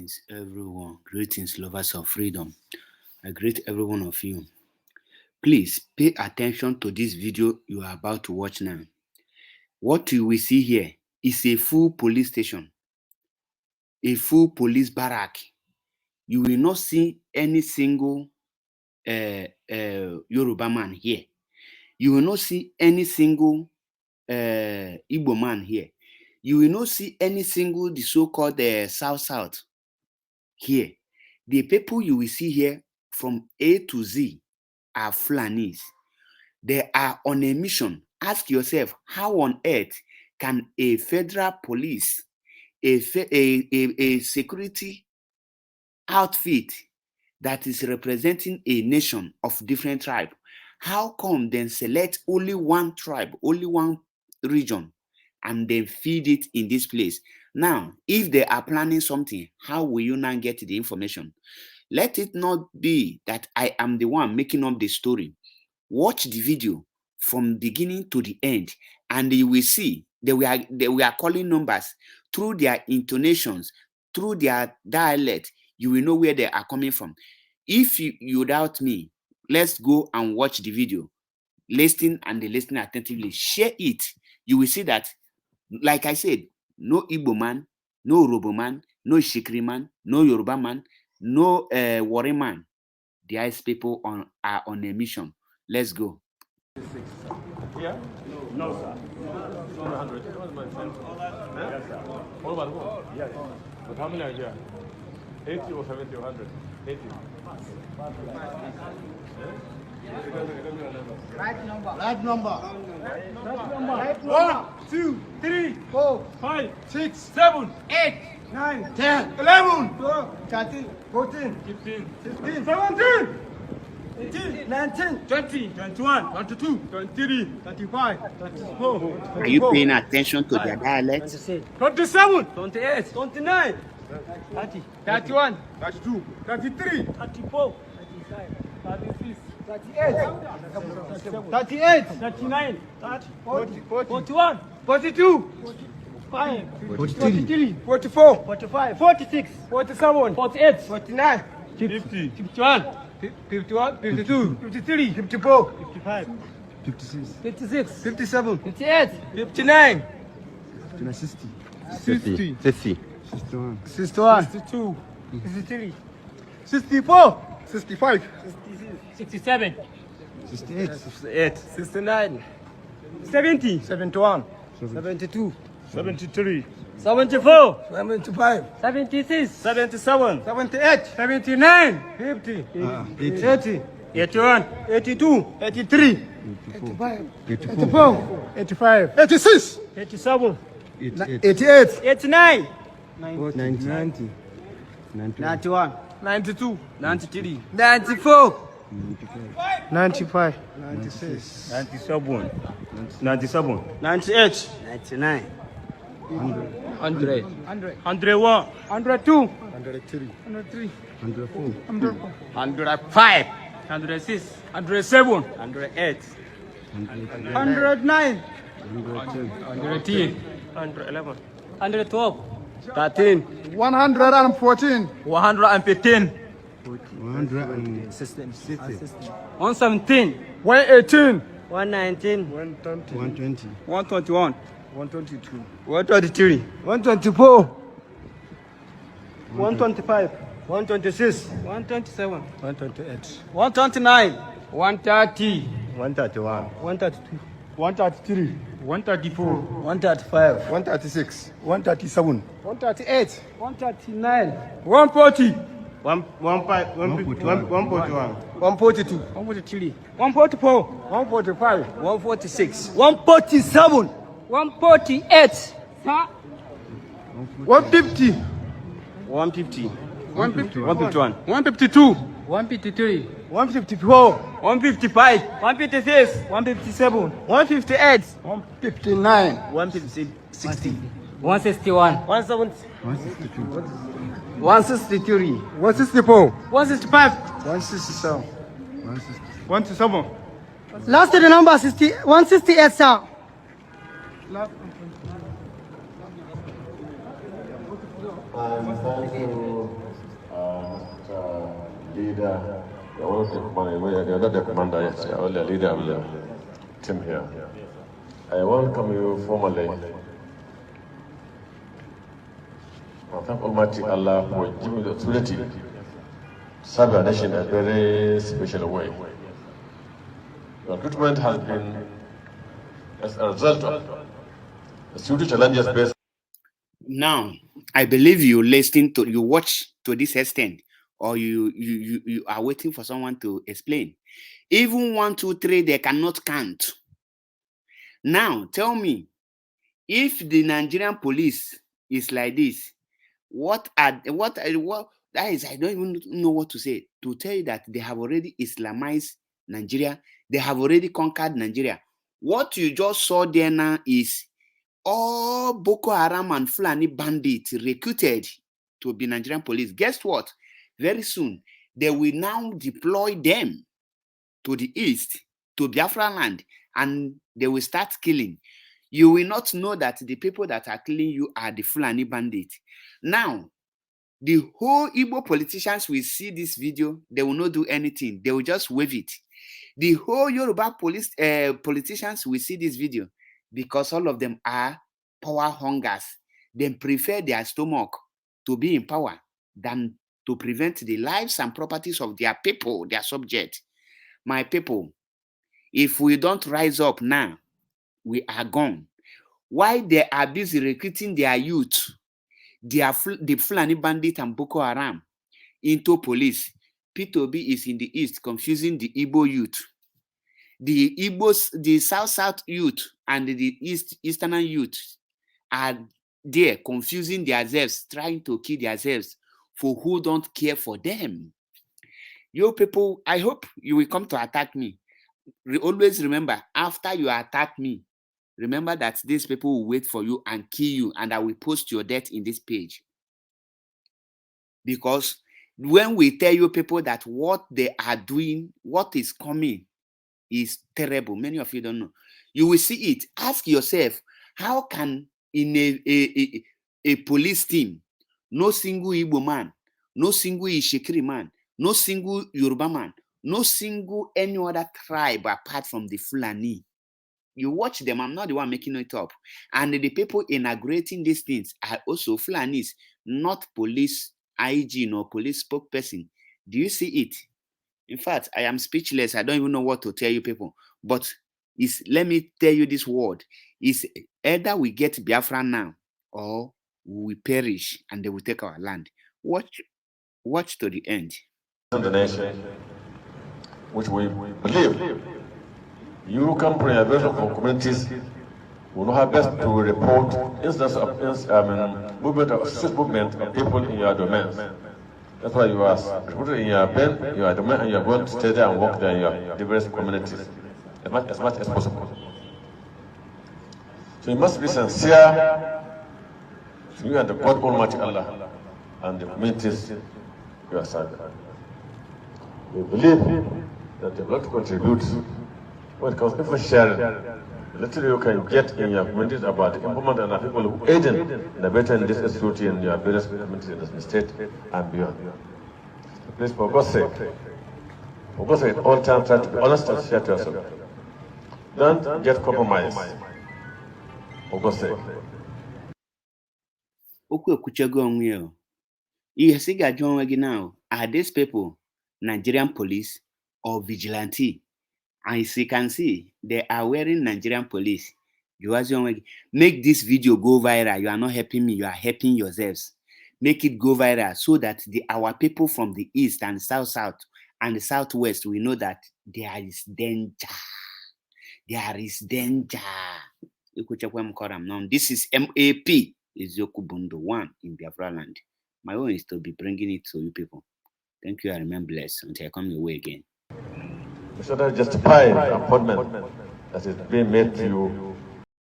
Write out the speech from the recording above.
Greetings, everyone. Greetings, lovers of freedom. I greet every one of you. Please pay attention to this video you are about to watch now. What you will see here is a full police station, a full police barrack. You will not see any single Yoruba man here. You will not see any single Igbo man here. You will not see any single the so-called South here. The people you will see here from A to Z are Fulanis. They are on a mission. Ask yourself, how on earth can a federal police, a security outfit that is representing a nation of different tribes, how come then select only one tribe, only one region, and then feed it in this place? Now, if they are planning something, how will you now get the information? Let it not be that I am the one making up the story. Watch the video from beginning to the end, and you will see they were calling numbers through their intonations, through their dialect. You will know where they are coming from. If you doubt me, let's go and watch the video. Listen and listen attentively. Share it. You will see that, like I said, no Igbo man, no Orobo man, no Shikri man, no Yoruba man, no Wari man. These people are on a mission. Let's go. Yeah? No, sir. 100. Yes, sir. What about who? Yes. But how many are here? 80 or 70 or 100? 80. Right number. Right number. 1, 2, 3, 4, 5, 6, 7, 8, 9, 10, 11, 12, 13, 14, 15, 16, 17, 18, 19, 20, 21, 22, 23, 35, 34. Are you paying attention to their dialect? 27, 28, 29, 30, 31, 32, 33, 34, 36, 38, 38, 39, 40, 41, 42, 5, 43, 44, 45, 46, 47, 48, 49, 50, 51, 51, 52, 53, 54, 55, 56, 56, 57, 58, 59, 60, 60, 60, 61, 62, 63, 64, 65, 67, 68, 68, 69, 70, 71, 72, 73, 74, 75, 76, 77, 78, 79, 50, 80, 81, 82, 83, 85, 84, 85, 86, 87, 88, 89, 90, 91, 92, 93, 94, 95, 96, 97, 97, 98, 99, 100, 100, 101, 102, 103, 103, 104, 104, 105, 106, 107, 108, 109, 110, 111, 112, 13, 114, 115, 117, 118, 119, 120, 121, 122, 123, 124, 125, 126, 127, 128, 129, 130, 131, 132, 133, 134, 135, 136, 137, 138, 139, 140, 141, 142, 143, 144, 145, 146, 147, 148, 150, 150, 151, 152, 153, 154, 155, 156, 157, 158, 159, 160, 161, 170, 163, 164, 165, 167, 167. last the number 168, sir. Thank you. leader. You're not the commander yet. You're only a leader of the team here. I welcome you formally. I thank Almighty Allah for giving the opportunity to serve our nation in a very special way. Your recruitment has been as a result of the security challenges based. Now, I believe you watch to this extent, or you are waiting for someone to explain. Even 1, 2, 3, they cannot count. Now, tell me, if the Nigerian police is like this, that is, I don't even know what to say to tell you that they have already Islamized Nigeria. They have already conquered Nigeria. What you just saw there now is all Boko Haram and Fulani bandits recruited to be Nigerian police. Guess what? Very soon, they will now deploy them to the east, to Biafra land, and they will start killing. You will not know that the people that are killing you are the Fulani bandits. Now, the whole Igbo politicians will see this video. They will not do anything. They will just wave it. The whole Yoruba politicians will see this video because all of them are power hungers. They prefer their stomach to be in power than to prevent the lives and properties of their people, their subject. My people, if we don't rise up now, we are gone. Why they are busy recruiting their youth, the Fulani bandit and Boko Haram into police? P2B is in the east confusing the Igbo youth. The Igbos, the South youth and the Eastern youth are there confusing themselves, trying to kill themselves for who don't care for them. You people, I hope you will come to attack me. Always remember, after you attack me, remember that these people will wait for you and kill you, and I will post your death in this page. Because when we tell you people that what they are doing, what is coming is terrible, many of you don't know. You will see it. Ask yourself, how can in a police team, no single Igbo man, no single Ishikiri man, no single Yoruba man, no single any other tribe apart from the Fulani? You watch them, I'm not the one making it up. And the people inaugurating these things are also Fulanis, not police IG nor police spokesperson. Do you see it? In fact, I am speechless. I don't even know what to tell you people. But let me tell you this word. It's either we get Biafra now or we perish and they will take our land. Watch to the end. The nation, which we believe you come from a version of communities who know how best to report instances of movement of people in your domains. That's why you are recruited in your domain, and you are going to stay there and work there in your diverse communities as much as possible. So you must be sincere to you and the God Almighty Allah and the communities you are serving. We believe that you have to contribute when it comes to sharing. Little you can get in your communities about the improvement and the people who aid in the better in this security in your various communities in the state and beyond. So please, for God's sake, at all times try to be honest and share to yourself. Don't get compromised. For God's sake. Are these people Nigerian police or vigilante? And as you can see, they are wearing Nigerian police. Make this video go viral. You are not helping me, you are helping yourselves. Make it go viral so that our people from the east and south and the southwest will know that there is danger. There is danger. Now, this is MAP, Ezeoku Bundo 1 in Biafra land. My own is to be bringing it to you people. Thank you, I remain blessed until I come your way again. We should not justify the appointment that is being made to you